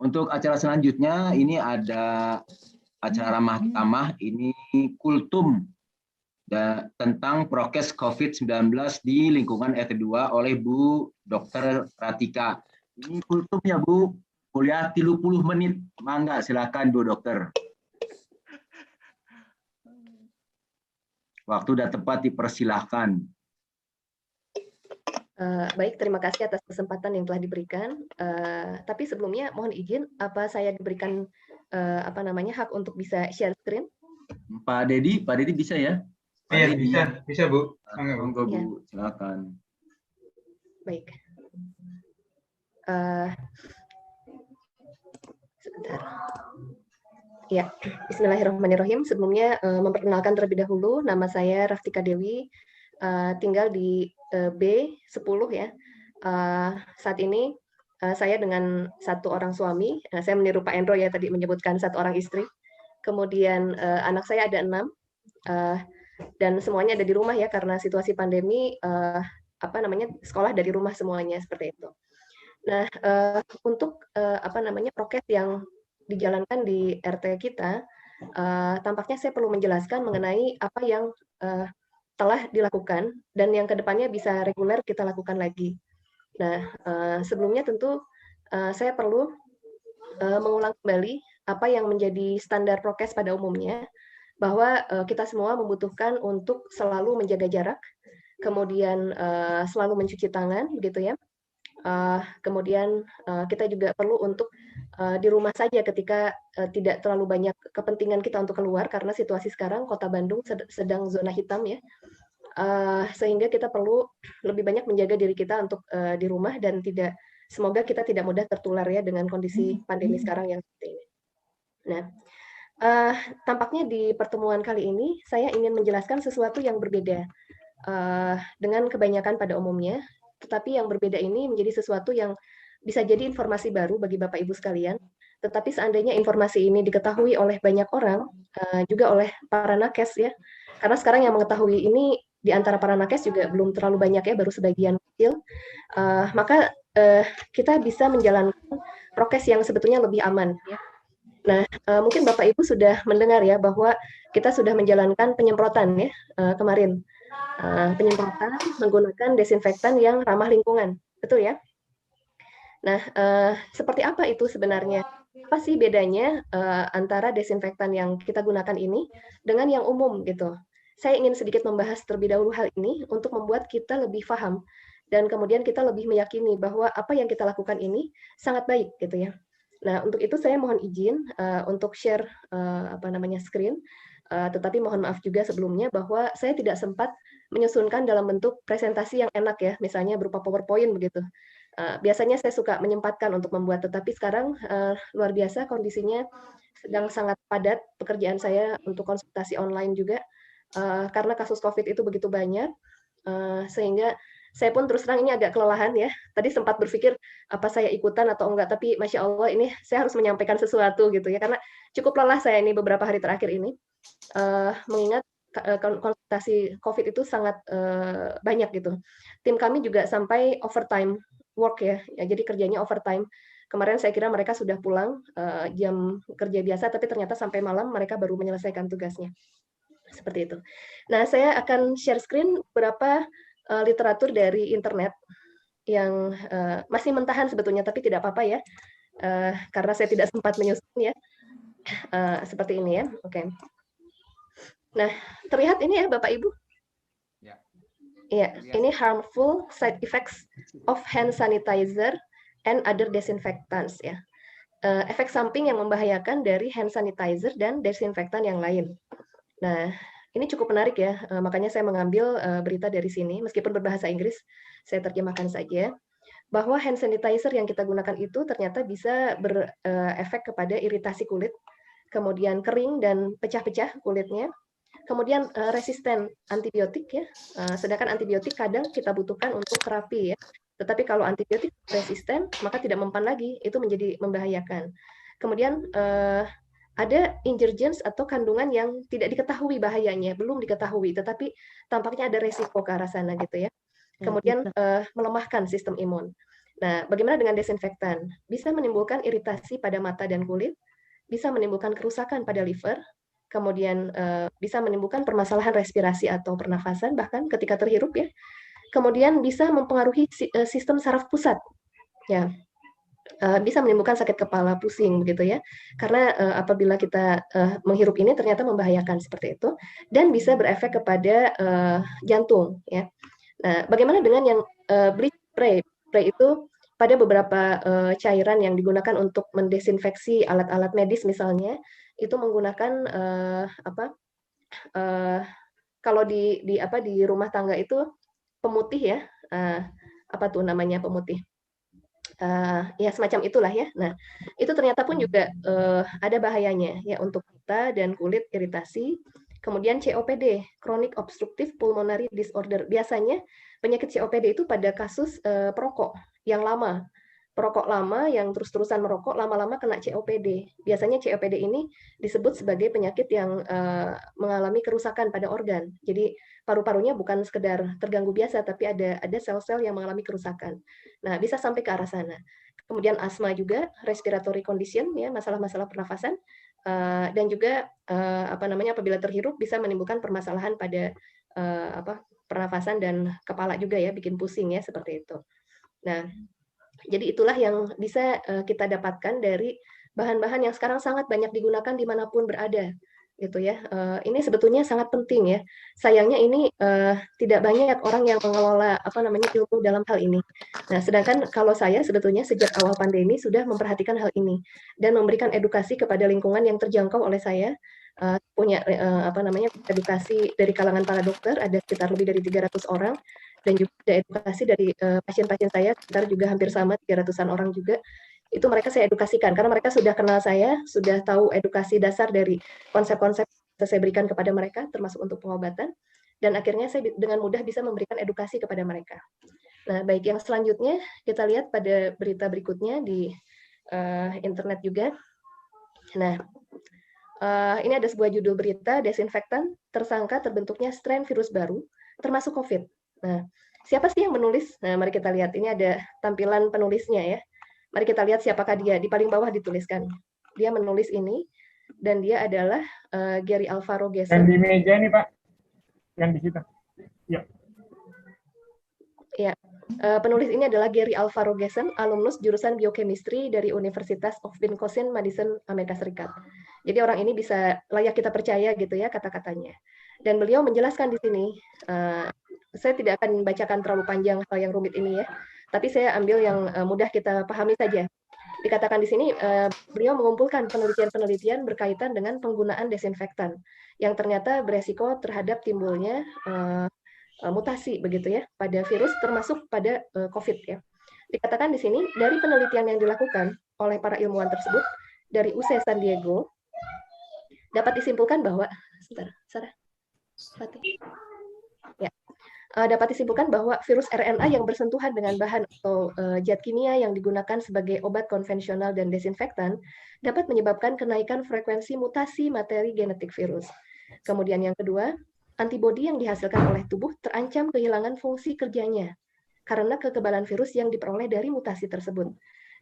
Untuk acara selanjutnya ini ada acara ramah tamah, ini kultum tentang prokes COVID-19 di lingkungan RT2 oleh Bu Dr. Ratika. Ini kultum ya Bu, kuliah 30 menit. Mangga silakan Bu Dokter. Waktu udah tepat, dipersilahkan. Baik, terima kasih atas kesempatan yang telah diberikan. Tapi sebelumnya mohon izin, apa saya diberikan hak untuk bisa share screen? Pak Dedi bisa ya? Iya, bisa Bu. Monggo Bu, Ya. silakan. Baik. Sebentar. Ya, Bismillahirrahmanirrahim. Sebelumnya memperkenalkan terlebih dahulu, nama saya Raftika Dewi, tinggal di B10 ya. Saat ini saya dengan satu orang suami, saya meniru Pak Endro ya tadi menyebutkan satu orang istri. Kemudian anak saya ada 6, dan semuanya ada di rumah ya karena situasi pandemi. Sekolah dari rumah semuanya seperti itu. Nah, untuk prokes yang dijalankan di RT kita, tampaknya saya perlu menjelaskan mengenai apa yang telah dilakukan dan yang kedepannya bisa reguler kita lakukan lagi. Nah, sebelumnya tentu saya perlu mengulang kembali apa yang menjadi standar prokes pada umumnya, bahwa kita semua membutuhkan untuk selalu menjaga jarak, kemudian selalu mencuci tangan, begitu ya. Kemudian kita juga perlu untuk di rumah saja ketika tidak terlalu banyak kepentingan kita untuk keluar karena situasi sekarang Kota Bandung sedang zona hitam ya, sehingga kita perlu lebih banyak menjaga diri kita untuk di rumah dan semoga kita tidak mudah tertular ya dengan kondisi pandemi sekarang yang seperti ini. Nah, tampaknya di pertemuan kali ini saya ingin menjelaskan sesuatu yang berbeda dengan kebanyakan pada umumnya. Tetapi yang berbeda ini menjadi sesuatu yang bisa jadi informasi baru bagi Bapak Ibu sekalian. Tetapi seandainya informasi ini diketahui oleh banyak orang, juga oleh para nakes ya, karena sekarang yang mengetahui ini di antara para nakes juga belum terlalu banyak ya, baru sebagian kecil, maka kita bisa menjalankan prokes yang sebetulnya lebih aman ya. Nah, mungkin Bapak Ibu sudah mendengar ya bahwa kita sudah menjalankan penyemprotan ya kemarin. Penyemprotan menggunakan desinfektan yang ramah lingkungan, betul ya? Nah, seperti apa itu sebenarnya? Apa sih bedanya antara desinfektan yang kita gunakan ini dengan yang umum gitu? Saya ingin sedikit membahas terlebih dahulu hal ini untuk membuat kita lebih paham dan kemudian kita lebih meyakini bahwa apa yang kita lakukan ini sangat baik gitu ya. Nah, untuk itu saya mohon izin untuk share screen. Tetapi mohon maaf juga sebelumnya bahwa saya tidak sempat menyusunkan dalam bentuk presentasi yang enak ya, misalnya berupa PowerPoint begitu. Biasanya saya suka menyempatkan untuk membuat, tetapi sekarang luar biasa kondisinya sedang sangat padat pekerjaan saya untuk konsultasi online juga, karena kasus COVID itu begitu banyak, sehingga saya pun terus terang ini agak kelelahan ya. Tadi sempat berpikir apa saya ikutan atau enggak, tapi Masya Allah ini saya harus menyampaikan sesuatu gitu ya, karena cukup lelah saya ini beberapa hari terakhir ini. Mengingat konsultasi COVID itu sangat banyak gitu. Tim kami juga sampai overtime work ya, jadi kerjanya overtime. Kemarin saya kira mereka sudah pulang jam kerja biasa, tapi ternyata sampai malam mereka baru menyelesaikan tugasnya. Seperti itu. Nah, saya akan share screen beberapa literatur dari internet yang masih mentahan sebetulnya, tapi tidak apa-apa ya, karena saya tidak sempat menyusun ya. Seperti ini ya, oke. Nah, terlihat ini ya Bapak Ibu? Ya, ini harmful side effects of hand sanitizer and other disinfectants ya. Efek samping yang membahayakan dari hand sanitizer dan desinfektan yang lain. Nah, ini cukup menarik ya, makanya saya mengambil berita dari sini, meskipun berbahasa Inggris, saya terjemahkan saja, bahwa hand sanitizer yang kita gunakan itu ternyata bisa berefek kepada iritasi kulit, kemudian kering dan pecah-pecah kulitnya, kemudian resisten antibiotik ya, sedangkan antibiotik kadang kita butuhkan untuk terapi ya, tetapi kalau antibiotik resisten maka tidak mempan lagi, itu menjadi membahayakan. Kemudian ada ingredients atau kandungan yang tidak diketahui bahayanya, belum diketahui, tetapi tampaknya ada resiko ke arah sana gitu ya. Kemudian melemahkan sistem imun. Nah, bagaimana dengan desinfektan? Bisa menimbulkan iritasi pada mata dan kulit, bisa menimbulkan kerusakan pada liver, kemudian bisa menimbulkan permasalahan respirasi atau pernafasan bahkan ketika terhirup ya. Kemudian bisa mempengaruhi sistem saraf pusat. Ya, bisa menimbulkan sakit kepala, pusing begitu ya. Karena apabila kita menghirup ini ternyata membahayakan seperti itu dan bisa berefek kepada jantung ya. Nah, bagaimana dengan yang bleach spray? Spray itu pada beberapa cairan yang digunakan untuk mendesinfeksi alat-alat medis misalnya itu menggunakan kalau di rumah tangga itu pemutih ya, apa tuh namanya pemutih? Ya semacam itulah ya. Nah, itu ternyata pun juga ada bahayanya ya untuk mata dan kulit iritasi. Kemudian COPD, Chronic Obstructive Pulmonary Disorder. Biasanya penyakit COPD itu pada kasus perokok yang lama. Perokok lama yang terus-terusan merokok, lama-lama kena COPD. Biasanya COPD ini disebut sebagai penyakit yang mengalami kerusakan pada organ. Jadi paru-parunya bukan sekedar terganggu biasa, tapi ada sel-sel yang mengalami kerusakan. Nah, bisa sampai ke arah sana. Kemudian asma juga, respiratory condition, ya masalah-masalah pernafasan, dan juga apabila terhirup bisa menimbulkan permasalahan pada pernafasan dan kepala juga ya, bikin pusing ya seperti itu. Nah, jadi itulah yang bisa kita dapatkan dari bahan-bahan yang sekarang sangat banyak digunakan dimanapun berada, gitu ya. Ini sebetulnya sangat penting ya. Sayangnya ini tidak banyak orang yang mengelola ilmu dalam hal ini. Nah, sedangkan kalau saya sebetulnya sejak awal pandemi sudah memperhatikan hal ini dan memberikan edukasi kepada lingkungan yang terjangkau oleh saya. Punya edukasi dari kalangan para dokter ada sekitar lebih dari 300 orang dan juga ada edukasi dari pasien-pasien saya sekitar juga hampir sama 300-an orang juga. Itu mereka saya edukasikan karena mereka sudah kenal saya, sudah tahu edukasi dasar dari konsep-konsep yang saya berikan kepada mereka termasuk untuk pengobatan dan akhirnya saya dengan mudah bisa memberikan edukasi kepada mereka. Nah, baik yang selanjutnya kita lihat pada berita berikutnya di internet juga. Nah, ini ada sebuah judul berita, desinfektan tersangka terbentuknya strain virus baru, termasuk COVID. Nah, siapa sih yang menulis? Nah, mari kita lihat. Ini ada tampilan penulisnya ya. Mari kita lihat siapakah dia. Di paling bawah dituliskan. Dia menulis ini, dan dia adalah Gary Alvaro Gesson. Yang di meja ini, Pak. Yang di situ. Ya. Ya, penulis ini adalah Gary Alvaro Gesson, alumnus jurusan biochemistry dari Universitas of Wisconsin, Amerika Serikat. Jadi orang ini bisa layak kita percaya gitu ya kata-katanya. Dan beliau menjelaskan di sini, saya tidak akan membacakan terlalu panjang hal yang rumit ini ya, tapi saya ambil yang mudah kita pahami saja. Dikatakan di sini, beliau mengumpulkan penelitian-penelitian berkaitan dengan penggunaan desinfektan yang ternyata beresiko terhadap timbulnya mutasi begitu ya pada virus termasuk pada COVID ya. Dikatakan di sini dari penelitian yang dilakukan oleh para ilmuwan tersebut dari UC San Diego dapat disimpulkan bahwa dapat disimpulkan bahwa virus RNA yang bersentuhan dengan bahan atau zat kimia yang digunakan sebagai obat konvensional dan desinfektan dapat menyebabkan kenaikan frekuensi mutasi materi genetik virus. Kemudian yang kedua, antibodi yang dihasilkan oleh tubuh terancam kehilangan fungsi kerjanya karena kekebalan virus yang diperoleh dari mutasi tersebut.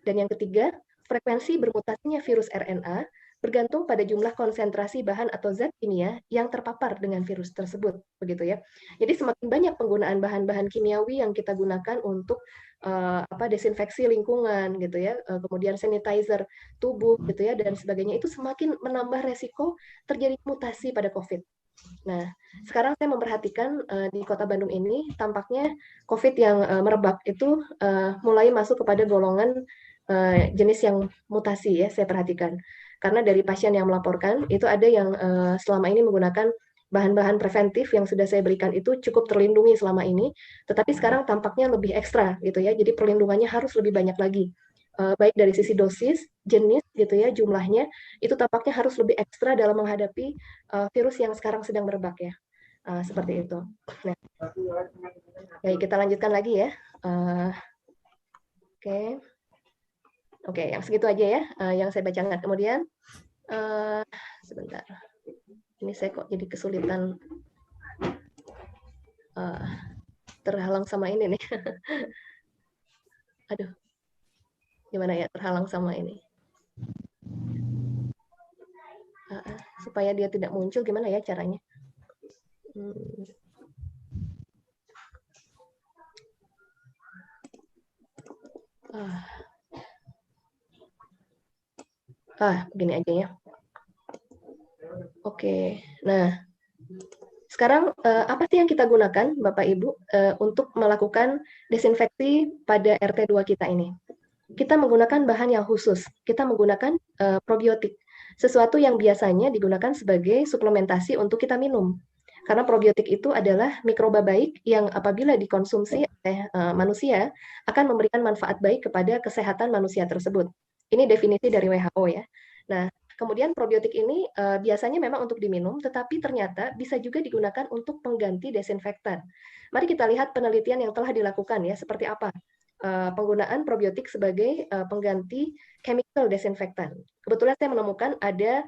Dan yang ketiga, frekuensi bermutasinya virus RNA bergantung pada jumlah konsentrasi bahan atau zat kimia yang terpapar dengan virus tersebut, begitu ya. Jadi semakin banyak penggunaan bahan-bahan kimiawi yang kita gunakan untuk desinfeksi lingkungan, gitu ya, kemudian sanitizer tubuh, gitu ya, dan sebagainya, itu semakin menambah resiko terjadi mutasi pada COVID. Nah, sekarang saya memperhatikan di Kota Bandung ini tampaknya COVID yang merebak itu mulai masuk kepada golongan jenis yang mutasi ya, saya perhatikan. Karena dari pasien yang melaporkan itu ada yang selama ini menggunakan bahan-bahan preventif yang sudah saya berikan itu cukup terlindungi selama ini, tetapi sekarang tampaknya lebih ekstra gitu ya. Jadi perlindungannya harus lebih banyak lagi. Baik dari sisi dosis, jenis gitu ya, jumlahnya itu tampaknya harus lebih ekstra dalam menghadapi virus yang sekarang sedang merebak ya. Seperti itu. Nah, baik, kita lanjutkan lagi ya. Oke, yang segitu aja ya yang saya bacakan. Kemudian sebentar. Ini saya kok jadi kesulitan terhalang sama ini nih. Aduh. Gimana ya, terhalang sama ini. Supaya dia tidak muncul, gimana ya caranya? Begini aja ya. Oke, nah sekarang apa sih yang kita gunakan Bapak Ibu untuk melakukan desinfeksi pada RT2 kita ini? Kita menggunakan bahan yang khusus, kita menggunakan probiotik, sesuatu yang biasanya digunakan sebagai suplementasi untuk kita minum. Karena probiotik itu adalah mikroba baik yang apabila dikonsumsi oleh manusia akan memberikan manfaat baik kepada kesehatan manusia tersebut. Ini definisi dari WHO ya. Nah, kemudian probiotik ini biasanya memang untuk diminum, tetapi ternyata bisa juga digunakan untuk pengganti desinfektan. Mari kita lihat penelitian yang telah dilakukan ya, seperti apa penggunaan probiotik sebagai pengganti chemical desinfektan. Kebetulan saya menemukan ada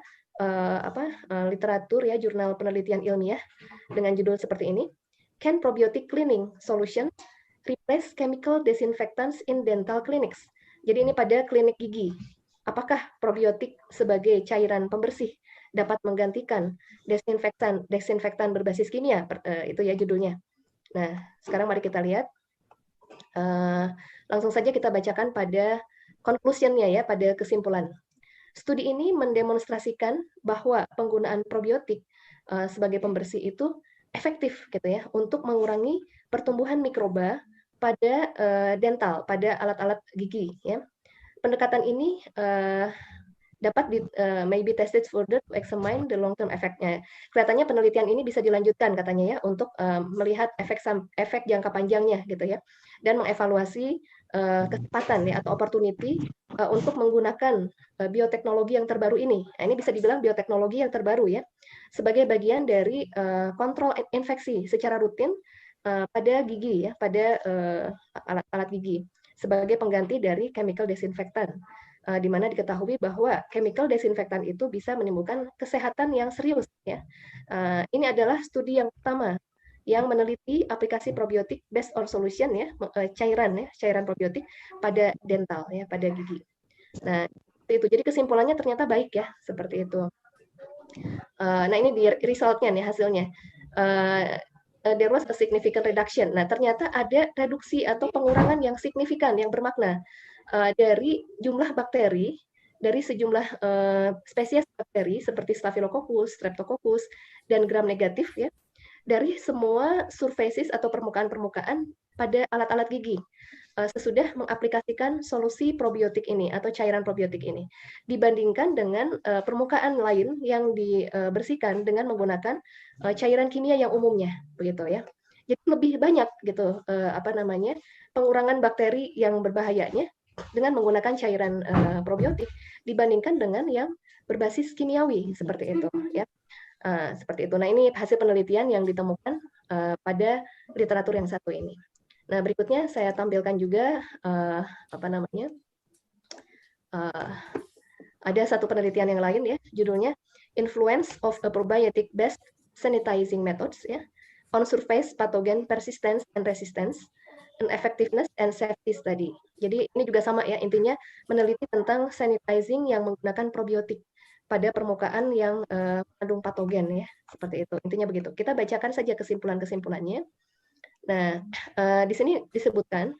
literatur ya, jurnal penelitian ilmiah dengan judul seperti ini, Can Probiotic Cleaning Solution Replace Chemical Disinfectants in Dental Clinics? Jadi ini pada klinik gigi. Apakah probiotik sebagai cairan pembersih dapat menggantikan desinfektan berbasis kimia? Itu ya judulnya. Nah, sekarang mari kita lihat. Langsung saja kita bacakan pada conclusion-nya ya, pada kesimpulan. Studi ini mendemonstrasikan bahwa penggunaan probiotik sebagai pembersih itu efektif gitu ya untuk mengurangi pertumbuhan mikroba pada dental, pada alat-alat gigi ya. Pendekatan ini dapat may be tested further to examine the long term effect-nya. Kelihatannya penelitian ini bisa dilanjutkan katanya ya untuk melihat efek jangka panjangnya gitu ya, dan mengevaluasi kesempatan ya atau opportunity untuk menggunakan bioteknologi yang terbaru ini. Nah, ini bisa dibilang bioteknologi yang terbaru ya, sebagai bagian dari kontrol infeksi secara rutin pada gigi ya, pada alat-alat gigi sebagai pengganti dari chemical disinfektan, di mana diketahui bahwa chemical disinfektan itu bisa menimbulkan kesehatan yang serius ya. Ini adalah studi yang pertama yang meneliti aplikasi probiotik based on solution ya, cairan probiotik pada dental ya, pada gigi. Nah, itu jadi kesimpulannya ternyata baik ya, seperti itu. Nah, ini di resultnya nih hasilnya. There was a significant reduction. Nah, ternyata ada reduksi atau pengurangan yang signifikan, yang bermakna dari jumlah bakteri, dari sejumlah spesies bakteri seperti Staphylococcus, Streptococcus, dan gram negatif ya, dari semua surfaces atau permukaan-permukaan pada alat-alat gigi sesudah mengaplikasikan solusi probiotik ini atau cairan probiotik ini dibandingkan dengan permukaan lain yang dibersihkan dengan menggunakan cairan kimia yang umumnya begitu ya. Jadi lebih banyak gitu pengurangan bakteri yang berbahayanya dengan menggunakan cairan probiotik dibandingkan dengan yang berbasis kimiawi seperti itu ya. Seperti itu. Nah, ini hasil penelitian yang ditemukan pada literatur yang satu ini. Nah, berikutnya saya tampilkan juga ada satu penelitian yang lain ya, judulnya Influence of a Probiotic-Based Sanitizing Methods ya, on Surface Pathogen Persistence and Resistance, and Effectiveness and Safety Study. Jadi ini juga sama ya, intinya meneliti tentang sanitizing yang menggunakan probiotik pada permukaan yang mengandung patogen ya, seperti itu. Intinya begitu. Kita bacakan saja kesimpulan-kesimpulannya. Nah, di sini disebutkan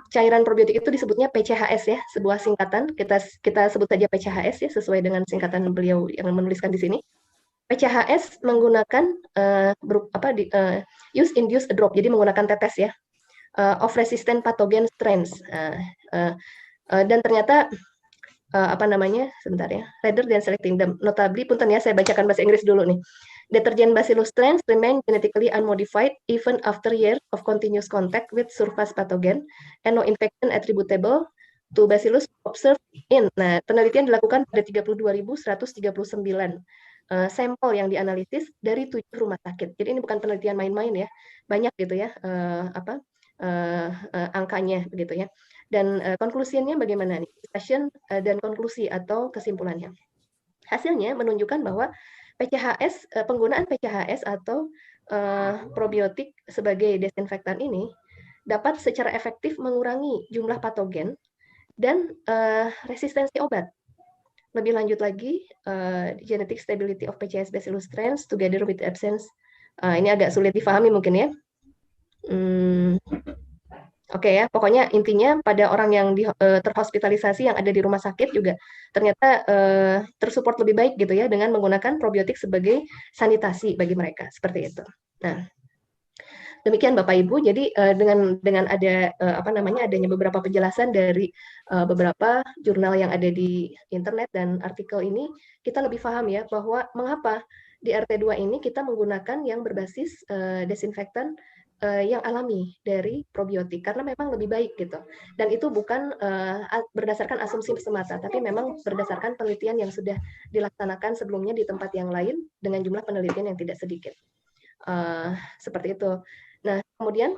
cairan probiotik itu disebutnya PCHS ya, sebuah singkatan. Kita sebut saja PCHS ya, sesuai dengan singkatan beliau yang menuliskan di sini. PCHS menggunakan use induced drop, jadi menggunakan tetes ya, of resistant pathogen strains. Dan ternyata sebentar ya, rather than selecting them, notably, punten ya, saya bacakan bahasa Inggris dulu nih. Detergent Bacillus strains remain genetically unmodified even after years of continuous contact with surface pathogen and no infection attributable to Bacillus observed in. Nah, penelitian dilakukan pada 32.139 sampel yang dianalisis dari 7 rumah sakit. Jadi ini bukan penelitian main-main ya, banyak gitu ya angkanya begitu ya. Dan konklusinya bagaimana nih? Discussion dan konklusi atau kesimpulannya. Hasilnya menunjukkan bahwa penggunaan PCHS atau probiotik sebagai desinfektan ini dapat secara efektif mengurangi jumlah patogen dan resistensi obat. Lebih lanjut lagi, genetic stability of PCS Bacillus strains together with absence. Ini agak sulit difahami mungkin ya. Oke ya, pokoknya intinya pada orang yang terhospitalisasi yang ada di rumah sakit juga ternyata tersupport lebih baik gitu ya dengan menggunakan probiotik sebagai sanitasi bagi mereka seperti itu. Nah, demikian Bapak Ibu. Jadi dengan ada adanya beberapa penjelasan dari beberapa jurnal yang ada di internet dan artikel ini, kita lebih paham ya bahwa mengapa di RT2 ini kita menggunakan yang berbasis desinfektan yang alami dari probiotik karena memang lebih baik gitu. Dan itu bukan berdasarkan asumsi semata, tapi memang berdasarkan penelitian yang sudah dilaksanakan sebelumnya di tempat yang lain dengan jumlah penelitian yang tidak sedikit. Seperti itu. Nah, kemudian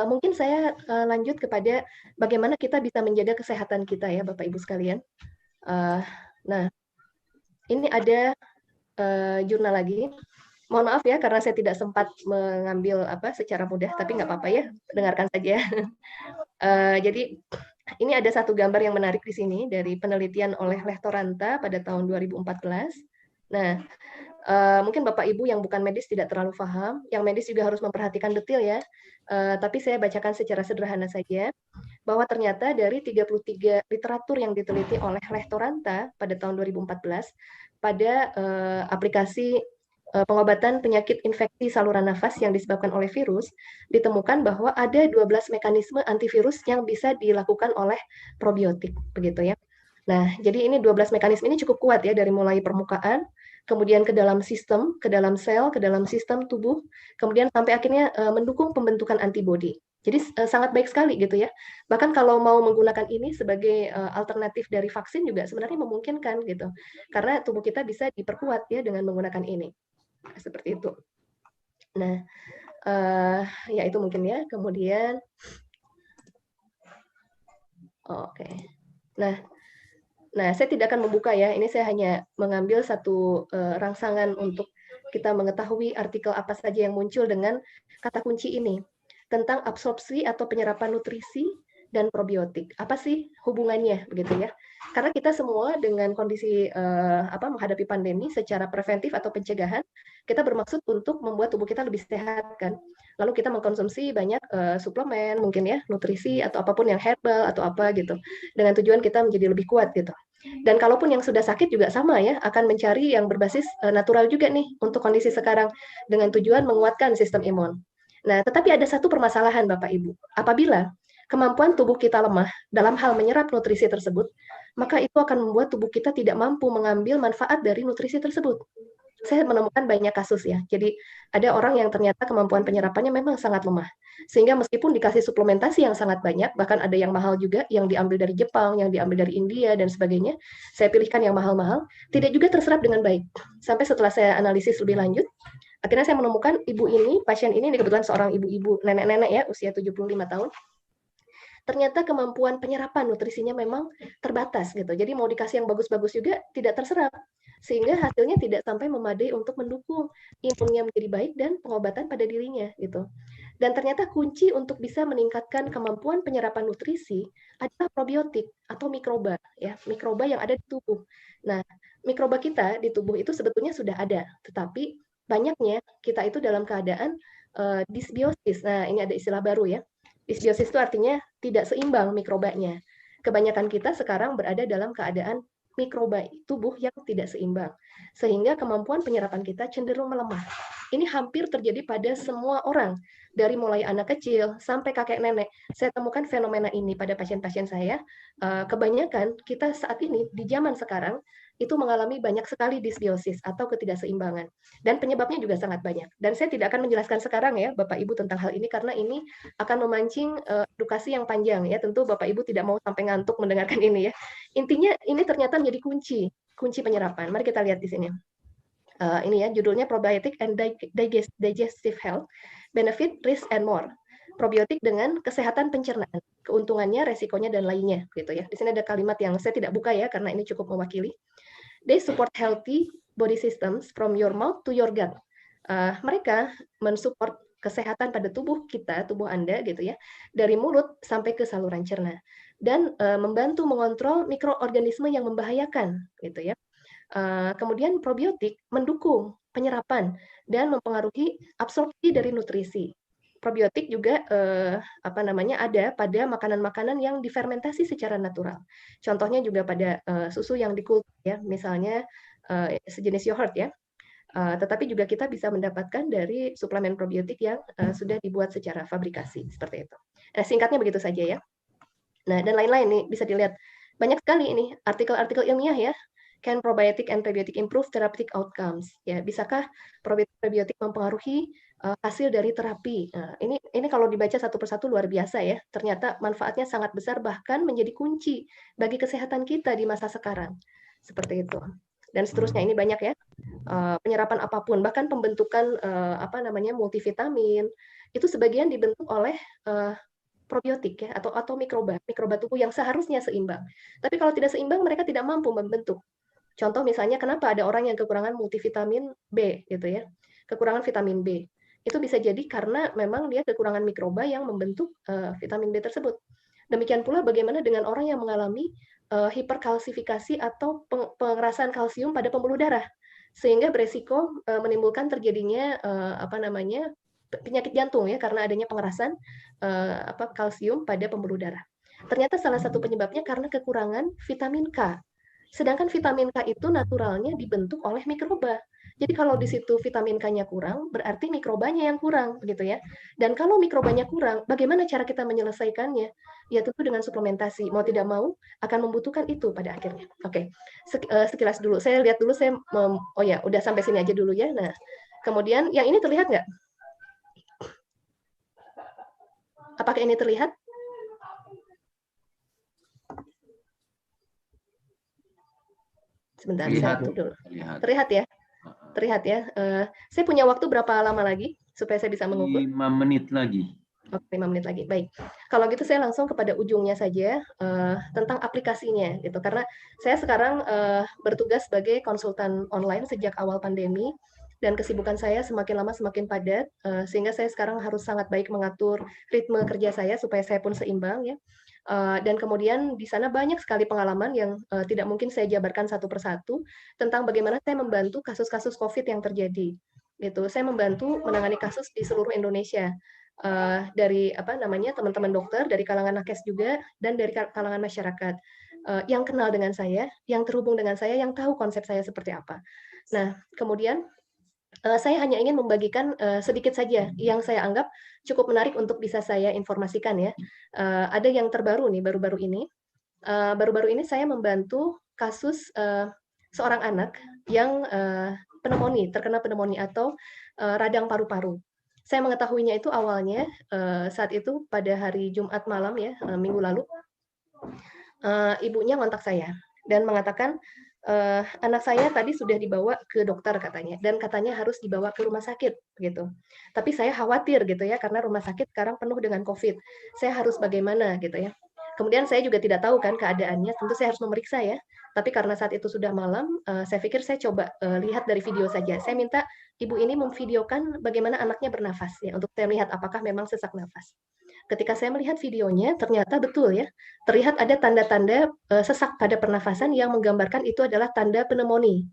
mungkin saya lanjut kepada bagaimana kita bisa menjaga kesehatan kita ya, Bapak Ibu sekalian. Nah, ini ada jurnal lagi. Mohon maaf ya, karena saya tidak sempat mengambil secara mudah, tapi nggak apa-apa ya, dengarkan saja. Jadi, ini ada satu gambar yang menarik di sini dari penelitian oleh Lehtoranta pada tahun 2014. Nah, mungkin Bapak Ibu yang bukan medis tidak terlalu paham, yang medis juga harus memperhatikan detail ya. Tapi saya bacakan secara sederhana saja, bahwa ternyata dari 33 literatur yang diteliti oleh Lehtoranta pada tahun 2014, pada aplikasi pengobatan penyakit infeksi saluran nafas yang disebabkan oleh virus, ditemukan bahwa ada 12 mekanisme antivirus yang bisa dilakukan oleh probiotik, begitu ya. Nah, jadi ini 12 mekanisme ini cukup kuat ya, dari mulai permukaan, kemudian ke dalam sistem, ke dalam sel, ke dalam sistem tubuh, kemudian sampai akhirnya mendukung pembentukan antibodi. Jadi sangat baik sekali gitu ya. Bahkan kalau mau menggunakan ini sebagai alternatif dari vaksin juga sebenarnya memungkinkan gitu. Karena tubuh kita bisa diperkuat ya dengan menggunakan ini. Seperti itu. Nah, ya itu mungkin ya. Kemudian, oke. Nah, saya tidak akan membuka ya. Ini saya hanya mengambil satu rangsangan untuk kita mengetahui artikel apa saja yang muncul dengan kata kunci ini tentang absorpsi atau penyerapan nutrisi dan probiotik. Apa sih hubungannya begitu ya? Karena kita semua dengan kondisi menghadapi pandemi secara preventif atau pencegahan, kita bermaksud untuk membuat tubuh kita lebih sehat kan. Lalu kita mengkonsumsi banyak suplemen mungkin ya, nutrisi atau apapun yang herbal atau apa gitu. Dengan tujuan kita menjadi lebih kuat gitu. Dan kalaupun yang sudah sakit juga sama ya, akan mencari yang berbasis natural juga nih untuk kondisi sekarang dengan tujuan menguatkan sistem imun. Nah, tetapi ada satu permasalahan Bapak Ibu. Apabila kemampuan tubuh kita lemah dalam hal menyerap nutrisi tersebut, maka itu akan membuat tubuh kita tidak mampu mengambil manfaat dari nutrisi tersebut. Saya menemukan banyak kasus ya. Jadi ada orang yang ternyata kemampuan penyerapannya memang sangat lemah. Sehingga meskipun dikasih suplementasi yang sangat banyak, bahkan ada yang mahal juga, yang diambil dari Jepang, yang diambil dari India, dan sebagainya, saya pilihkan yang mahal-mahal, tidak juga terserap dengan baik. Sampai setelah saya analisis lebih lanjut, akhirnya saya menemukan ibu ini, pasien ini kebetulan seorang ibu-ibu, nenek-nenek ya, usia 75 tahun, ternyata kemampuan penyerapan nutrisinya memang terbatas gitu. Jadi mau dikasih yang bagus-bagus juga tidak terserap. Sehingga hasilnya tidak sampai memadai untuk mendukung imunnya menjadi baik dan pengobatan pada dirinya gitu. Dan ternyata kunci untuk bisa meningkatkan kemampuan penyerapan nutrisi adalah probiotik atau mikroba ya, mikroba yang ada di tubuh. Nah, mikroba kita di tubuh itu sebetulnya sudah ada, tetapi banyaknya kita itu dalam keadaan disbiosis. Nah, ini ada istilah baru ya. Disbiosis itu artinya tidak seimbang mikrobanya. Kebanyakan kita sekarang berada dalam keadaan mikroba tubuh yang tidak seimbang. Sehingga kemampuan penyerapan kita cenderung melemah. Ini hampir terjadi pada semua orang. Dari mulai anak kecil sampai kakek nenek. Saya temukan fenomena ini pada pasien-pasien saya. Kebanyakan kita saat ini, di zaman sekarang, itu mengalami banyak sekali disbiosis atau ketidakseimbangan. Dan penyebabnya juga sangat banyak. Dan saya tidak akan menjelaskan sekarang ya, Bapak Ibu tentang hal ini, karena ini akan memancing edukasi yang panjang ya. Tentu Bapak Ibu tidak mau sampai ngantuk mendengarkan ini ya. Intinya ini ternyata menjadi kunci penyerapan. Mari kita lihat di sini. Ini ya, judulnya Probiotic and Digestive Health, Benefit, Risk, and More. Probiotik dengan kesehatan pencernaan, keuntungannya, resikonya, dan lainnya. Gitu ya. Di sini ada kalimat yang saya tidak buka ya, karena ini cukup mewakili. They support healthy body systems from your mouth to your gut. Mereka mensupport kesehatan pada tubuh kita, tubuh Anda gitu ya, dari mulut sampai ke saluran cerna, dan membantu mengontrol mikroorganisme yang membahayakan gitu ya. Kemudian probiotik mendukung penyerapan dan mempengaruhi absorpsi dari nutrisi. Probiotik juga ada pada makanan-makanan yang difermentasi secara natural. Contohnya juga pada susu yang dikultur ya, misalnya sejenis yogurt ya. Tetapi juga kita bisa mendapatkan dari suplemen probiotik yang sudah dibuat secara fabrikasi seperti itu. Nah, singkatnya begitu saja ya. Nah, dan lain-lain nih bisa dilihat banyak sekali ini artikel-artikel ilmiah ya. Can probiotic and prebiotic improve therapeutic outcomes? Ya, bisakah probiotik mempengaruhi hasil dari terapi? Nah, ini kalau dibaca satu persatu luar biasa ya. Ternyata manfaatnya sangat besar, bahkan menjadi kunci bagi kesehatan kita di masa sekarang. Seperti itu. Dan seterusnya ini banyak ya. Penyerapan apapun, bahkan pembentukan multivitamin itu sebagian dibentuk oleh probiotik ya, atau mikroba tubuh yang seharusnya seimbang. Tapi kalau tidak seimbang, mereka tidak mampu membentuk. Contoh misalnya kenapa ada orang yang kekurangan multivitamin B gitu ya, kekurangan vitamin B. Itu bisa jadi karena memang dia kekurangan mikroba yang membentuk vitamin B tersebut. Demikian pula bagaimana dengan orang yang mengalami hiperkalsifikasi atau pengerasan kalsium pada pembuluh darah, sehingga beresiko menimbulkan terjadinya penyakit jantung ya, karena adanya pengerasan kalsium pada pembuluh darah. Ternyata salah satu penyebabnya karena kekurangan vitamin K. Sedangkan vitamin K itu naturalnya dibentuk oleh mikroba. Jadi kalau di situ vitamin K-nya kurang, berarti mikrobanya yang kurang, begitu ya. Dan kalau mikrobanya kurang, bagaimana cara kita menyelesaikannya? Ya tentu dengan suplementasi. Mau tidak mau akan membutuhkan itu pada akhirnya. Oke, sekilas dulu. Saya lihat dulu, udah sampai sini aja dulu ya. Nah, kemudian yang ini terlihat nggak? Apakah ini terlihat? Sebentar, Terlihat, saya dulu. terlihat. Terlihat ya? Terlihat ya. Saya punya waktu berapa lama lagi supaya saya bisa mengukur? 5 menit lagi. Oke, 5 menit lagi. Baik. Kalau gitu saya langsung kepada ujungnya saja tentang aplikasinya gitu. Karena saya sekarang bertugas sebagai konsultan online sejak awal pandemi, dan kesibukan saya semakin lama semakin padat, sehingga saya sekarang harus sangat baik mengatur ritme kerja saya supaya saya pun seimbang ya. Dan kemudian di sana banyak sekali pengalaman yang tidak mungkin saya jabarkan satu persatu tentang bagaimana saya membantu kasus-kasus COVID yang terjadi. Gitu. Saya membantu menangani kasus di seluruh Indonesia, dari teman-teman dokter, dari kalangan nakes juga, dan dari kalangan masyarakat yang kenal dengan saya, yang terhubung dengan saya, yang tahu konsep saya seperti apa. Nah, kemudian saya hanya ingin membagikan sedikit saja yang saya anggap cukup menarik untuk bisa saya informasikan ya. Ada yang terbaru nih baru-baru ini. Baru-baru ini saya membantu kasus seorang anak yang terkena pneumonia atau radang paru-paru. Saya mengetahuinya itu awalnya saat itu pada hari Jumat malam ya, minggu lalu. Ibunya ngontak saya dan mengatakan, anak saya tadi sudah dibawa ke dokter katanya, dan katanya harus dibawa ke rumah sakit gitu. Tapi saya khawatir gitu ya, karena rumah sakit sekarang penuh dengan COVID. Saya harus bagaimana gitu ya. Kemudian saya juga tidak tahu kan keadaannya, tentu saya harus memeriksa ya. Tapi karena saat itu sudah malam, saya pikir saya coba lihat dari video saja. Saya minta ibu ini memvideokan bagaimana anaknya bernafas ya, untuk saya lihat apakah memang sesak nafas. Ketika saya melihat videonya, ternyata betul ya, terlihat ada tanda-tanda sesak pada pernafasan yang menggambarkan itu adalah tanda pneumonia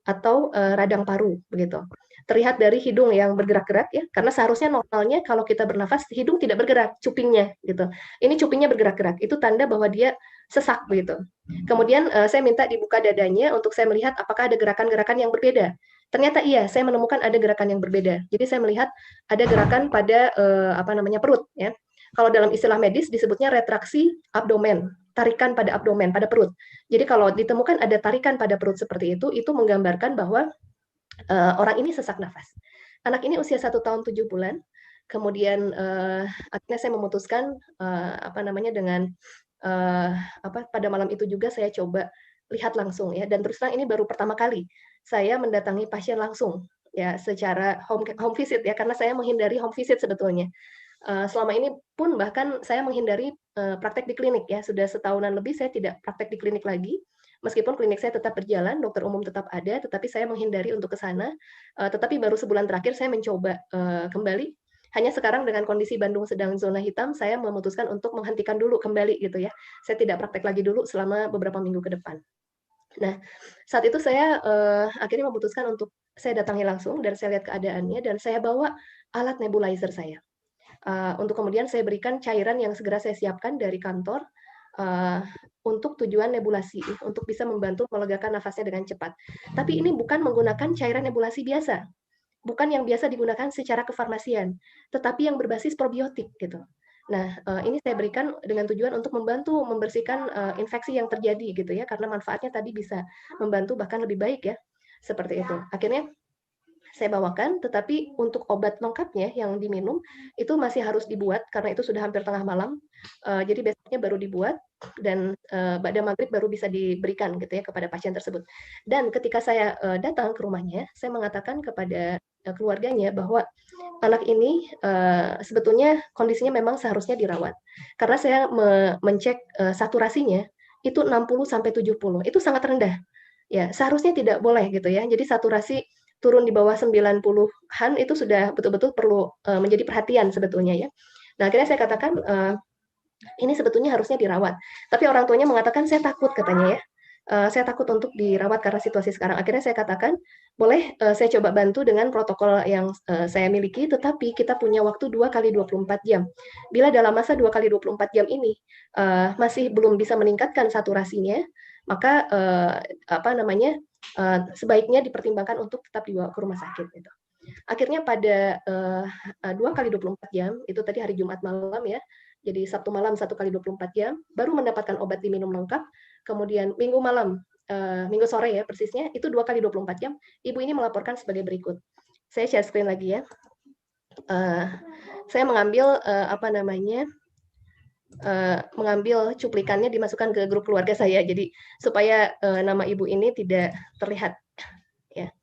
atau radang paru begitu. Terlihat dari hidung yang bergerak-gerak ya, karena seharusnya normalnya kalau kita bernafas hidung tidak bergerak, cupingnya gitu. Ini cupingnya bergerak-gerak, itu tanda bahwa dia sesak begitu. Kemudian saya minta dibuka dadanya untuk saya melihat apakah ada gerakan-gerakan yang berbeda. Ternyata iya, saya menemukan ada gerakan yang berbeda. Jadi saya melihat ada gerakan pada perut ya. Kalau dalam istilah medis disebutnya retraksi abdomen, tarikan pada abdomen, pada perut. Jadi kalau ditemukan ada tarikan pada perut seperti itu menggambarkan bahwa orang ini sesak nafas. Anak ini usia 1 tahun 7 bulan. Kemudian akhirnya saya memutuskan dengan pada malam itu juga saya coba lihat langsung ya. Dan terus terang ini baru pertama kali saya mendatangi pasien langsung ya, secara home visit ya, karena saya menghindari home visit sebetulnya. Selama ini pun bahkan saya menghindari praktek di klinik ya, sudah setahunan lebih saya tidak praktek di klinik lagi. Meskipun klinik saya tetap berjalan, dokter umum tetap ada, tetapi saya menghindari untuk ke sana. Tetapi baru sebulan terakhir saya mencoba kembali. Hanya sekarang dengan kondisi Bandung sedang zona hitam, saya memutuskan untuk menghentikan dulu kembali gitu ya. Saya tidak praktek lagi dulu selama beberapa minggu ke depan. Nah, saat itu saya akhirnya memutuskan untuk saya datangi langsung dan saya lihat keadaannya dan saya bawa alat nebulizer saya. Untuk kemudian saya berikan cairan yang segera saya siapkan dari kantor untuk tujuan nebulasi, untuk bisa membantu melegakan nafasnya dengan cepat. Tapi ini bukan menggunakan cairan nebulasi biasa, bukan yang biasa digunakan secara kefarmasian, tetapi yang berbasis probiotik gitu. Nah, ini saya berikan dengan tujuan untuk membantu membersihkan infeksi yang terjadi gitu ya, karena manfaatnya tadi bisa membantu bahkan lebih baik ya, seperti itu. Akhirnya saya bawakan, tetapi untuk obat lengkapnya yang diminum itu masih harus dibuat karena itu sudah hampir tengah malam. Jadi besoknya baru dibuat dan pada maghrib baru bisa diberikan gitu ya kepada pasien tersebut. Dan ketika saya datang ke rumahnya, saya mengatakan kepada keluarganya bahwa anak ini sebetulnya kondisinya memang seharusnya dirawat. Karena saya mencek saturasinya itu 60 sampai 70. Itu sangat rendah. Ya, seharusnya tidak boleh gitu ya. Jadi saturasi turun di bawah 90-an itu sudah betul-betul perlu menjadi perhatian sebetulnya ya. Nah, akhirnya saya katakan ini sebetulnya harusnya dirawat. Tapi orang tuanya mengatakan saya takut katanya ya. Saya takut untuk dirawat karena situasi sekarang. Akhirnya saya katakan, boleh saya coba bantu dengan protokol yang saya miliki, tetapi kita punya waktu 2 kali 24 jam. Bila dalam masa 2 kali 24 jam ini masih belum bisa meningkatkan saturasinya, maka sebaiknya dipertimbangkan untuk tetap dibawa ke rumah sakit. Gitu. Akhirnya pada 2 kali 24 jam, itu tadi hari Jumat malam ya, jadi Sabtu malam 1 kali 24 jam, baru mendapatkan obat diminum lengkap, kemudian Minggu malam, Minggu sore ya persisnya, itu 2 kali 24 jam, ibu ini melaporkan sebagai berikut. Saya share screen lagi ya. Saya mengambil mengambil cuplikannya dimasukkan ke grup keluarga saya, jadi supaya nama ibu ini tidak terlihat. Ya.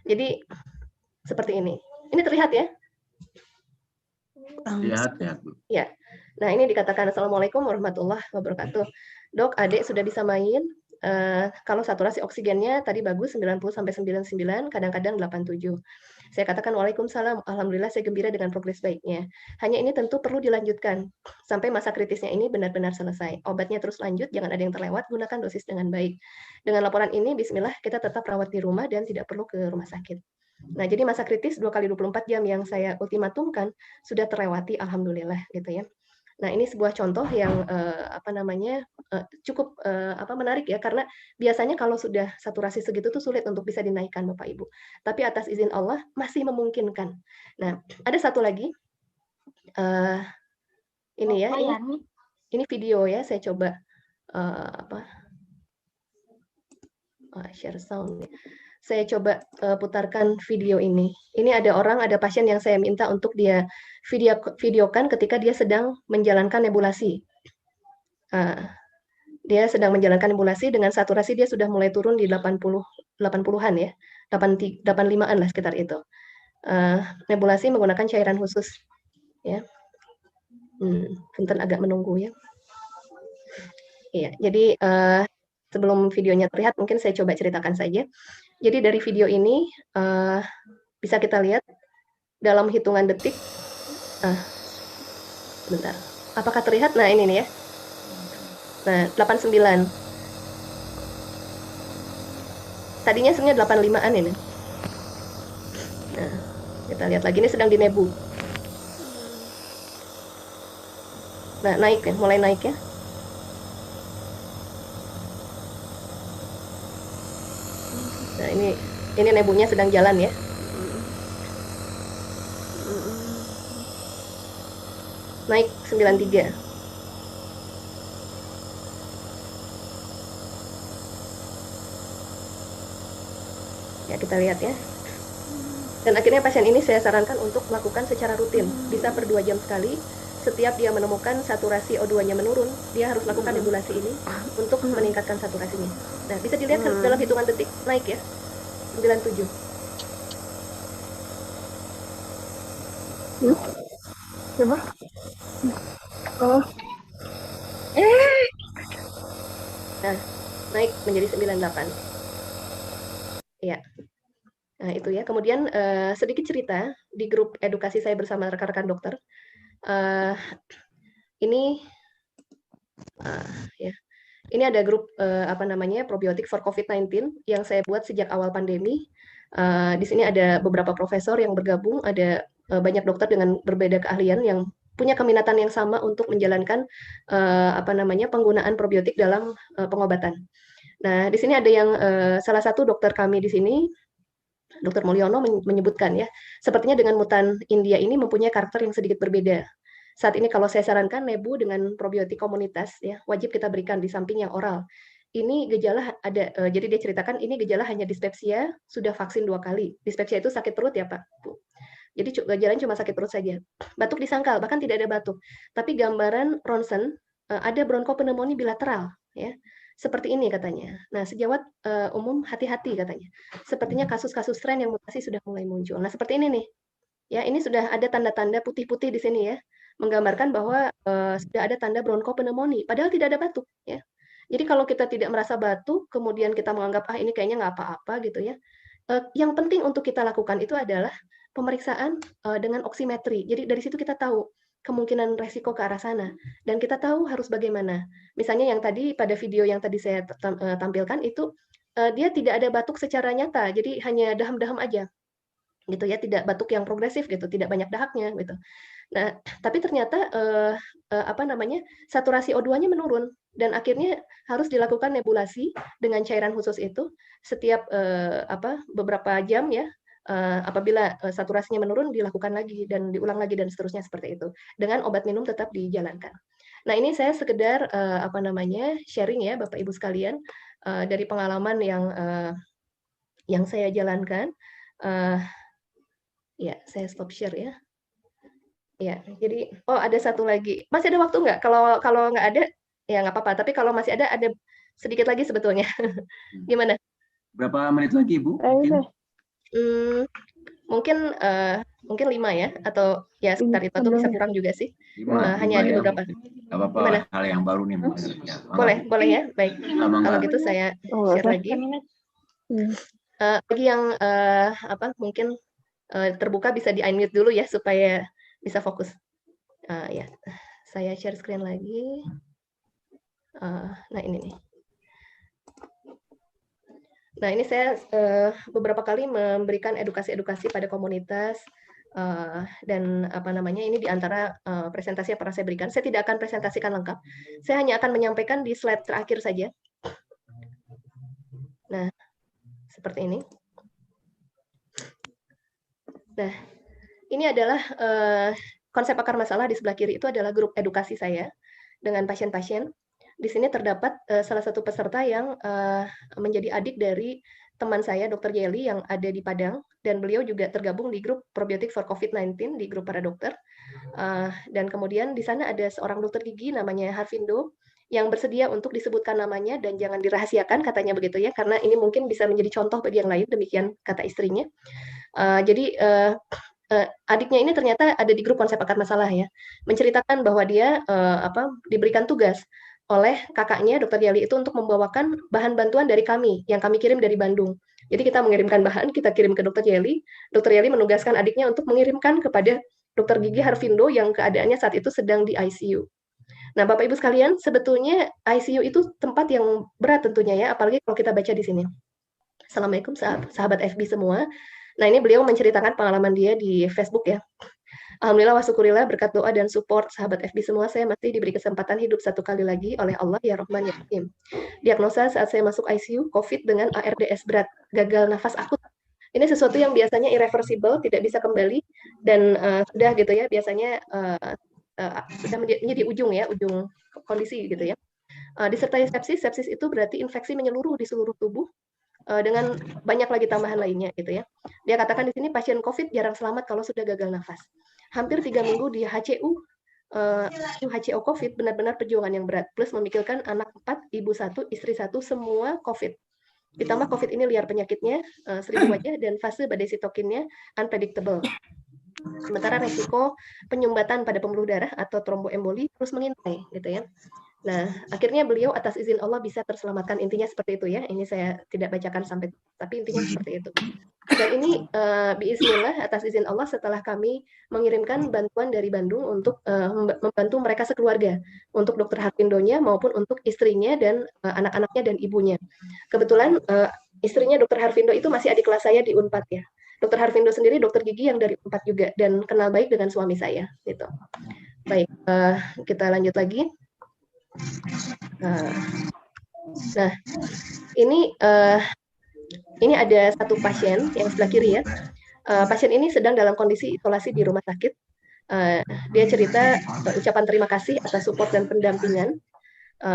Jadi seperti ini. Ini terlihat ya? Lihat ya, Bu. Ya. Nah, ini dikatakan Assalamualaikum warahmatullahi wabarakatuh. Dok, adik sudah bisa main. Kalau saturasi oksigennya tadi bagus 90 sampai 99, kadang-kadang 87. Saya katakan Waalaikumsalam, alhamdulillah saya gembira dengan progres baiknya. Hanya ini tentu perlu dilanjutkan sampai masa kritisnya ini benar-benar selesai. Obatnya terus lanjut, jangan ada yang terlewat, gunakan dosis dengan baik. Dengan laporan ini, bismillah, kita tetap rawat di rumah dan tidak perlu ke rumah sakit. Nah, jadi masa kritis 2 kali 24 jam yang saya ultimatumkan sudah terlewati, alhamdulillah gitu ya. Nah, ini sebuah contoh yang cukup menarik ya, karena biasanya kalau sudah saturasi segitu tuh sulit untuk bisa dinaikkan Bapak Ibu. Tapi atas izin Allah masih memungkinkan. Nah, ada satu lagi, ini ya, ini video ya, saya coba share sound. Saya coba putarkan video ini. Ini ada pasien yang saya minta untuk dia videokan ketika dia sedang menjalankan nebulasi. Dia sedang menjalankan nebulasi dengan saturasi dia sudah mulai turun di 80-an ya. 85-an lah sekitar itu. Nebulasi menggunakan cairan khusus ya. Punten agak menunggu ya. Iya, jadi sebelum videonya terlihat mungkin saya coba ceritakan saja. Jadi dari video ini bisa kita lihat dalam hitungan detik. Bentar. Apakah terlihat? Nah, ini nih ya. Nah, 89. Tadinya sebenarnya 85-an ini. Nah, kita lihat lagi ini sedang di nebu. Nah, naik ya, mulai naik ya. Nah, ini nebunya sedang jalan ya. Naik 93. Ya, kita lihat ya. Dan akhirnya pasien ini saya sarankan untuk melakukan secara rutin, bisa per 2 jam sekali. Setiap dia menemukan saturasi O2-nya menurun, dia harus lakukan nebulasi ini untuk meningkatkan saturasinya. Nah, bisa dilihat dalam hitungan detik naik ya, 97. Coba. Oh. Nah, naik menjadi 98. Iya. Nah, itu ya. Kemudian sedikit cerita di grup edukasi saya bersama rekan-rekan dokter. Ini ya. Ini ada grup apa namanya probiotik for COVID-19 yang saya buat sejak awal pandemi. Di sini ada beberapa profesor yang bergabung, ada banyak dokter dengan berbeda keahlian yang punya keminatan yang sama untuk menjalankan apa namanya penggunaan probiotik dalam pengobatan. Nah, di sini ada yang salah satu dokter kami di sini, Dr. Mulyono menyebutkan ya, sepertinya dengan mutan India ini mempunyai karakter yang sedikit berbeda. Saat ini kalau saya sarankan nebu dengan probiotik komunitas ya, wajib kita berikan di samping yang oral. Ini gejala ada, jadi dia ceritakan ini gejala hanya dispepsia, sudah vaksin 2 kali. Dispepsia itu sakit perut ya Pak, Bu. Jadi gejalanya cuma sakit perut saja. Batuk disangkal, bahkan tidak ada batuk. Tapi gambaran ronsen ada bronkopneumonia bilateral ya. Seperti ini katanya. Nah, sejawat umum hati-hati katanya. Sepertinya kasus-kasus tren yang mutasi sudah mulai muncul. Nah, seperti ini nih. Ya, ini sudah ada tanda-tanda putih-putih di sini ya, menggambarkan bahwa sudah ada tanda bronkopneumonia, padahal tidak ada batuk ya. Jadi kalau kita tidak merasa batuk, kemudian kita menganggap ini kayaknya nggak apa-apa gitu ya. Yang penting untuk kita lakukan itu adalah pemeriksaan dengan oksimetri. Jadi dari situ kita tahu kemungkinan resiko ke arah sana dan kita tahu harus bagaimana. Misalnya yang tadi pada video yang tadi saya tampilkan itu dia tidak ada batuk secara nyata, jadi hanya daham-daham aja gitu ya, tidak batuk yang progresif gitu, tidak banyak dahaknya gitu. Nah, tapi ternyata apa namanya saturasi O2-nya menurun dan akhirnya harus dilakukan nebulasi dengan cairan khusus itu setiap beberapa jam ya. Apabila saturasinya menurun dilakukan lagi dan diulang lagi dan seterusnya seperti itu. Dengan obat minum tetap dijalankan. Nah, ini saya sekedar apa namanya sharing ya Bapak Ibu sekalian dari pengalaman yang saya jalankan. Ya, saya stop share ya. Ya, jadi ada satu lagi. Masih ada waktu nggak? Kalau nggak ada, ya nggak apa-apa. Tapi kalau masih ada sedikit lagi sebetulnya. Gimana? Berapa menit lagi, Bu? Mungkin 5 ya, atau ya sekitar itu, atau bisa kurang juga sih. 5 hanya ada ya. beberapa. Nggak apa-apa, hal yang baru nih. Ya, boleh ya, baik. Kalau gitu saya share lagi. Bagi yang mungkin terbuka bisa di-unmute dulu ya supaya bisa fokus. Ya, saya share screen lagi. Nah ini nih. Nah ini saya beberapa kali memberikan edukasi-edukasi pada komunitas dan apa namanya ini diantara presentasi yang pernah saya berikan. Saya tidak akan presentasikan lengkap. Saya hanya akan menyampaikan di slide terakhir saja. Nah seperti ini. Nah, ini adalah konsep akar masalah di sebelah kiri itu adalah grup edukasi saya dengan pasien-pasien. Di sini terdapat salah satu peserta yang menjadi adik dari teman saya, Dr. Yeli, yang ada di Padang, dan beliau juga tergabung di grup Probiotik for COVID-19 di grup para dokter. Dan kemudian di sana ada seorang dokter gigi namanya Harvindo yang bersedia untuk disebutkan namanya dan jangan dirahasiakan katanya begitu ya, karena ini mungkin bisa menjadi contoh bagi yang lain, demikian kata istrinya. Jadi adiknya ini ternyata ada di grup konsep akar masalah ya, menceritakan bahwa dia diberikan tugas oleh kakaknya Dr. Yali itu untuk membawakan bahan bantuan dari kami yang kami kirim dari Bandung. Jadi kita mengirimkan bahan, kita kirim ke Dr. Yali. Dr. Yali menugaskan adiknya untuk mengirimkan kepada Dr. Gigi Harvindo yang keadaannya saat itu sedang di ICU. Nah, Bapak Ibu sekalian, sebetulnya ICU itu tempat yang berat tentunya ya, apalagi kalau kita baca di sini. Assalamualaikum sahabat FB semua. Nah, ini beliau menceritakan pengalaman dia di Facebook ya. Alhamdulillah wa syukurillah berkat doa dan support sahabat FB semua, saya masih diberi kesempatan hidup satu kali lagi oleh Allah ya Rahman ya Rahim. Diagnosa saat saya masuk ICU COVID dengan ARDS berat, gagal nafas akut. Ini sesuatu yang biasanya irreversible, tidak bisa kembali dan sudah gitu ya, biasanya sudah menjadi ujung kondisi gitu ya. Disertai sepsis itu berarti infeksi menyeluruh di seluruh tubuh dengan banyak lagi tambahan lainnya gitu ya. Dia katakan di sini pasien COVID jarang selamat kalau sudah gagal nafas. Hampir 3 minggu di HCU HCO COVID benar-benar perjuangan yang berat. Plus memikirkan anak 4, ibu 1, istri 1, semua COVID. Ditambah COVID ini liar penyakitnya, 1000 wajah dan fase badai sitokinnya unpredictable. Sementara resiko penyumbatan pada pembuluh darah atau tromboemboli terus mengintai gitu ya. Nah, akhirnya beliau atas izin Allah bisa terselamatkan, intinya seperti itu ya. Ini saya tidak bacakan sampai, tapi intinya seperti itu. Dan ini biiznillah atas izin Allah setelah kami mengirimkan bantuan dari Bandung untuk membantu mereka sekeluarga, untuk Dokter Harvindonya maupun untuk istrinya dan anak-anaknya dan ibunya. Kebetulan istrinya Dokter Harvindo itu masih adik kelas saya di Unpad ya. Dokter Harvindo sendiri dokter gigi yang dari Unpad juga dan kenal baik dengan suami saya gitu. Baik, kita lanjut lagi. Nah, ini ada satu pasien yang sebelah kiri ya. Pasien ini sedang dalam kondisi isolasi di rumah sakit. Dia cerita ucapan terima kasih atas support dan pendampingan.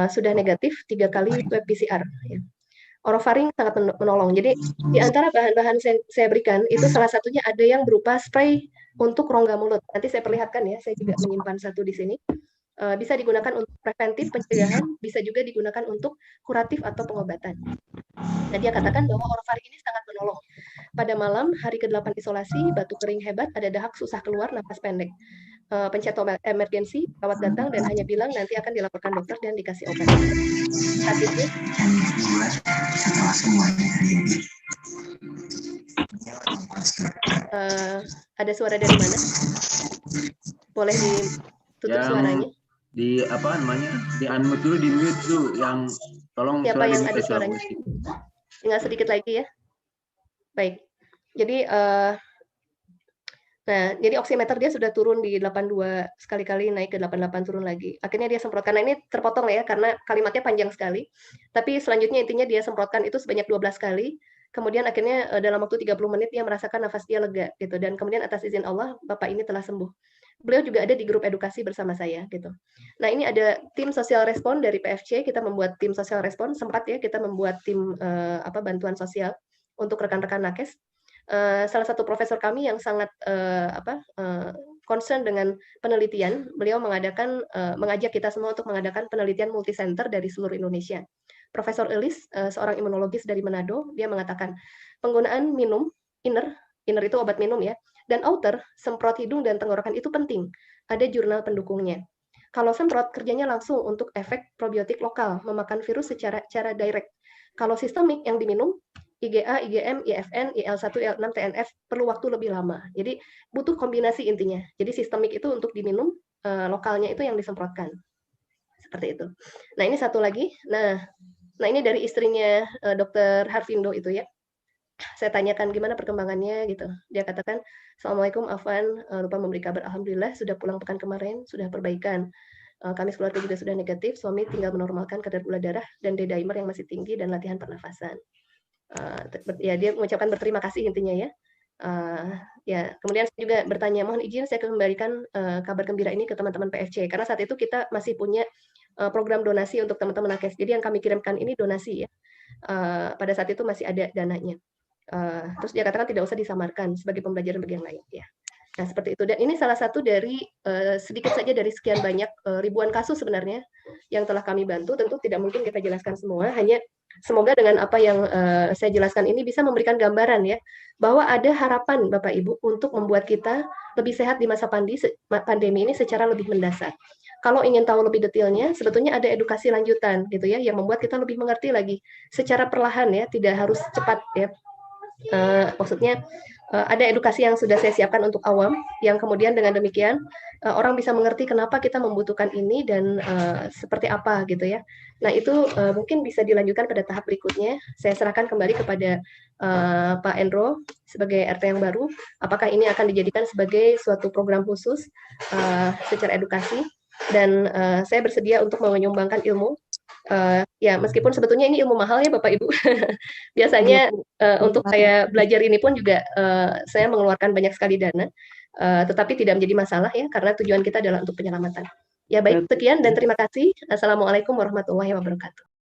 Sudah negatif 3 kali web PCR. Ya. Orofaring sangat menolong. Jadi di antara bahan-bahan saya berikan itu salah satunya ada yang berupa spray untuk rongga mulut. Nanti saya perlihatkan ya. Saya juga menyimpan satu di sini. Bisa digunakan untuk preventif pencegahan, bisa juga digunakan untuk kuratif atau pengobatan. Nah, dia katakan bahwa orofaring ini sangat menolong. Pada malam, hari ke-8 isolasi, batuk kering hebat, ada dahak susah keluar, napas pendek. Pencet tombol emergensi, perawat datang dan hanya bilang nanti akan dilaporkan dokter dan dikasih obat. Saat itu, ada suara dari mana? Boleh ditutup suaranya? Di apa namanya? Di unmute dulu, di mute dulu yang tolong. Siapa yang ada suaranya? Tinggal sedikit lagi ya. Baik. Jadi jadi oximeter dia sudah turun di 82 sekali-kali naik ke 88 turun lagi. Akhirnya dia semprot karena ini terpotong ya karena kalimatnya panjang sekali. Tapi selanjutnya intinya dia semprotkan itu sebanyak 12 kali. Kemudian akhirnya dalam waktu 30 menit dia merasakan nafas dia lega gitu dan kemudian atas izin Allah Bapak ini telah sembuh. Beliau juga ada di grup edukasi bersama saya gitu. Nah, ini ada tim sosial respon dari PFC, kita membuat tim sosial respon, sempat ya kita membuat tim bantuan sosial untuk rekan-rekan nakes. Salah satu profesor kami yang sangat concern dengan penelitian, beliau mengajak kita semua untuk mengadakan penelitian multisenter dari seluruh Indonesia. Profesor Elis, seorang imunologis dari Manado, dia mengatakan penggunaan minum inner itu obat minum ya, dan outer, semprot hidung dan tenggorokan itu penting. Ada jurnal pendukungnya. Kalau semprot, kerjanya langsung untuk efek probiotik lokal, memakan virus secara direct. Kalau sistemik yang diminum, IgA, IgM, IFN, IL1, IL6, TNF perlu waktu lebih lama. Jadi butuh kombinasi intinya. Jadi sistemik itu untuk diminum, lokalnya itu yang disemprotkan. Seperti itu. Nah, ini satu lagi. Nah ini dari istrinya Dr. Harvindo itu ya. Saya tanyakan gimana perkembangannya gitu. Dia katakan, Assalamualaikum Afwan, lupa memberi kabar. Alhamdulillah sudah pulang pekan kemarin, sudah perbaikan. Kami keluarga juga sudah negatif, suami tinggal menormalkan kadar gula darah dan D-dimer yang masih tinggi dan latihan pernafasan. Ya dia mengucapkan berterima kasih intinya ya. Ya kemudian saya juga bertanya, mohon izin saya kembalikan kabar gembira ini ke teman-teman PFC karena saat itu kita masih punya program donasi untuk teman-teman nakes. Jadi yang kami kirimkan ini donasi ya. Pada saat itu masih ada dananya. Terus dia katakan tidak usah disamarkan sebagai pembelajaran bagi yang lain ya. Nah seperti itu dan ini salah satu dari sedikit saja dari sekian banyak ribuan kasus sebenarnya yang telah kami bantu. Tentu tidak mungkin kita jelaskan semua, hanya semoga dengan apa yang saya jelaskan ini bisa memberikan gambaran ya bahwa ada harapan Bapak Ibu untuk membuat kita lebih sehat di masa pandemi ini secara lebih mendasar. Kalau ingin tahu lebih detailnya, sebetulnya ada edukasi lanjutan gitu ya yang membuat kita lebih mengerti lagi secara perlahan ya, tidak harus cepat ya. Maksudnya ada edukasi yang sudah saya siapkan untuk awam yang kemudian dengan demikian orang bisa mengerti kenapa kita membutuhkan ini dan seperti apa gitu ya. Nah itu mungkin bisa dilanjutkan pada tahap berikutnya. Saya serahkan kembali kepada Pak Endro sebagai RT yang baru. Apakah ini akan dijadikan sebagai suatu program khusus secara edukasi dan saya bersedia untuk menyumbangkan ilmu. Ya meskipun sebetulnya ini ilmu mahal ya Bapak Ibu. Biasanya untuk saya belajar ini pun juga saya mengeluarkan banyak sekali dana, tetapi tidak menjadi masalah ya karena tujuan kita adalah untuk penyelamatan. Ya baik, sekian dan terima kasih. Assalamualaikum warahmatullahi wabarakatuh.